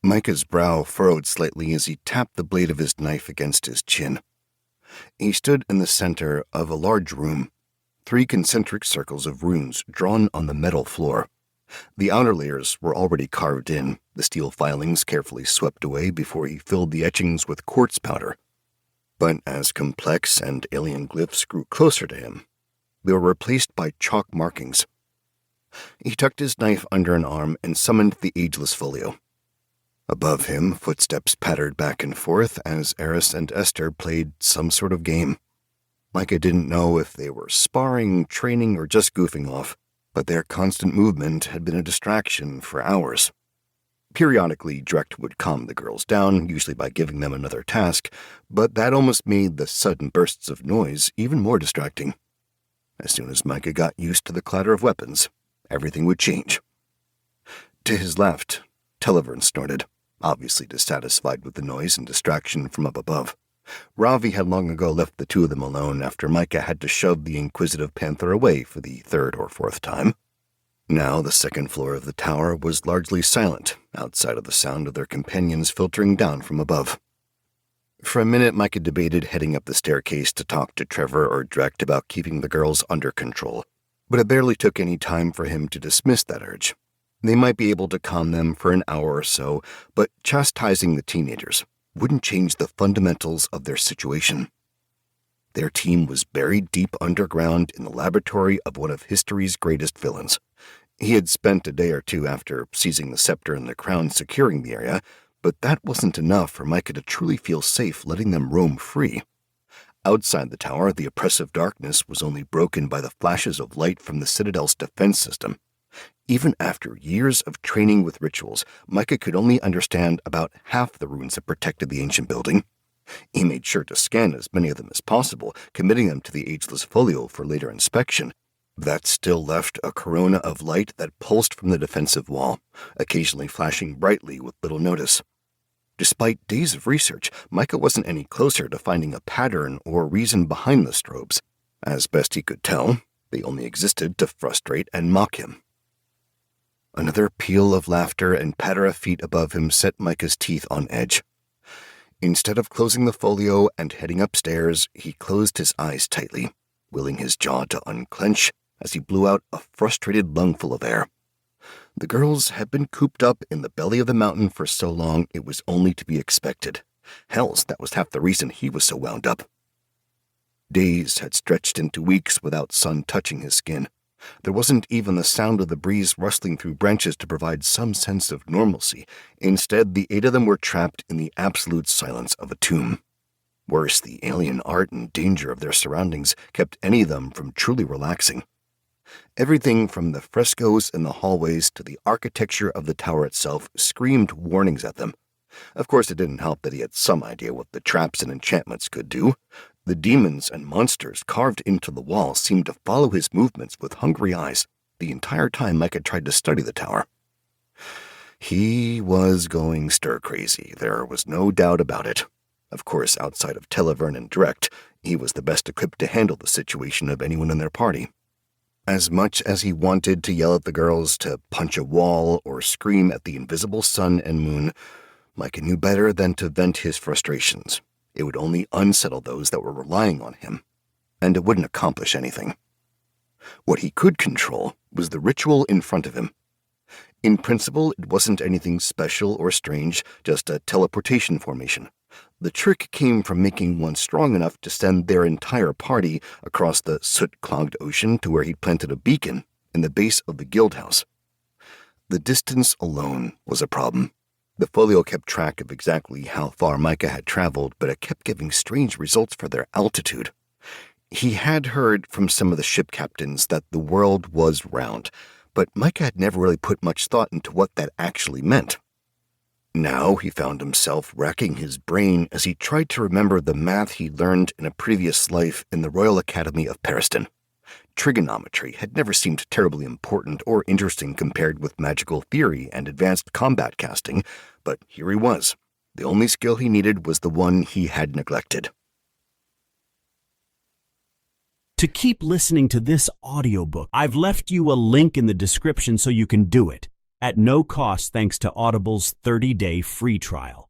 Micah's brow furrowed slightly as he tapped the blade of his knife against his chin. He stood in the center of a large room, 3 concentric circles of runes drawn on the metal floor. The outer layers were already carved in, the steel filings carefully swept away before he filled the etchings with quartz powder. But as complex and alien glyphs grew closer to him, they were replaced by chalk markings. He tucked his knife under an arm and summoned the ageless folio. Above him, footsteps pattered back and forth as Eris and Esther played some sort of game. Micah didn't know if they were sparring, training, or just goofing off, but their constant movement had been a distraction for hours. Periodically, Drecht would calm the girls down, usually by giving them another task, but that almost made the sudden bursts of noise even more distracting. As soon as Micah got used to the clatter of weapons, everything would change. To his left, Televern snorted, obviously dissatisfied with the noise and distraction from up above. Ravi had long ago left the 2 of them alone after Micah had to shove the inquisitive panther away for the 3rd or 4th time. Now the 2nd floor of the tower was largely silent, outside of the sound of their companions filtering down from above. For a minute, Micah debated heading up the staircase to talk to Trevor or Drecht about keeping the girls under control, but it barely took any time for him to dismiss that urge. They might be able to calm them for an hour or so, but chastising the teenagers wouldn't change the fundamentals of their situation. Their team was buried deep underground in the laboratory of one of history's greatest villains. He had spent a day or 2 after seizing the scepter and the crown securing the area, but that wasn't enough for Micah to truly feel safe letting them roam free. Outside the tower, the oppressive darkness was only broken by the flashes of light from the Citadel's defense system. Even after years of training with rituals, Micah could only understand about half the runes that protected the ancient building. He made sure to scan as many of them as possible, committing them to the ageless folio for later inspection. That still left a corona of light that pulsed from the defensive wall, occasionally flashing brightly with little notice. Despite days of research, Micah wasn't any closer to finding a pattern or reason behind the strobes. As best he could tell, they only existed to frustrate and mock him. Another peal of laughter and patter of feet above him set Micah's teeth on edge. Instead of closing the folio and heading upstairs, he closed his eyes tightly, willing his jaw to unclench as he blew out a frustrated lungful of air. The girls had been cooped up in the belly of the mountain for so long it was only to be expected. Hells, that was half the reason he was so wound up. Days had stretched into weeks without sun touching his skin. There wasn't even the sound of the breeze rustling through branches to provide some sense of normalcy. Instead, the 8 of them were trapped in the absolute silence of a tomb. Worse, the alien art and danger of their surroundings kept any of them from truly relaxing. Everything from the frescoes in the hallways to the architecture of the tower itself screamed warnings at them. Of course, it didn't help that he had some idea what the traps and enchantments could do. The demons and monsters carved into the wall seemed to follow his movements with hungry eyes the entire time Micah tried to study the tower. He was going stir-crazy, there was no doubt about it. Of course, outside of Televern and Drecht, he was the best equipped to handle the situation of anyone in their party. As much as he wanted to yell at the girls, to punch a wall, or scream at the invisible sun and moon, Micah knew better than to vent his frustrations. It would only unsettle those that were relying on him, and it wouldn't accomplish anything. What he could control was the ritual in front of him. In principle, it wasn't anything special or strange, just a teleportation formation. The trick came from making one strong enough to send their entire party across the soot-clogged ocean to where he planted a beacon in the base of the guild house. The distance alone was a problem. The folio kept track of exactly how far Micah had traveled, but it kept giving strange results for their altitude. He had heard from some of the ship captains that the world was round, but Micah had never really put much thought into what that actually meant. Now he found himself racking his brain as he tried to remember the math he'd learned in a previous life in the Royal Academy of Periston. Trigonometry had never seemed terribly important or interesting compared with magical theory and advanced combat casting, but here he was. The only skill he needed was the one he had neglected. To keep listening to this audiobook, I've left you a link in the description so you can do it. at no cost thanks to Audible's 30-day free trial.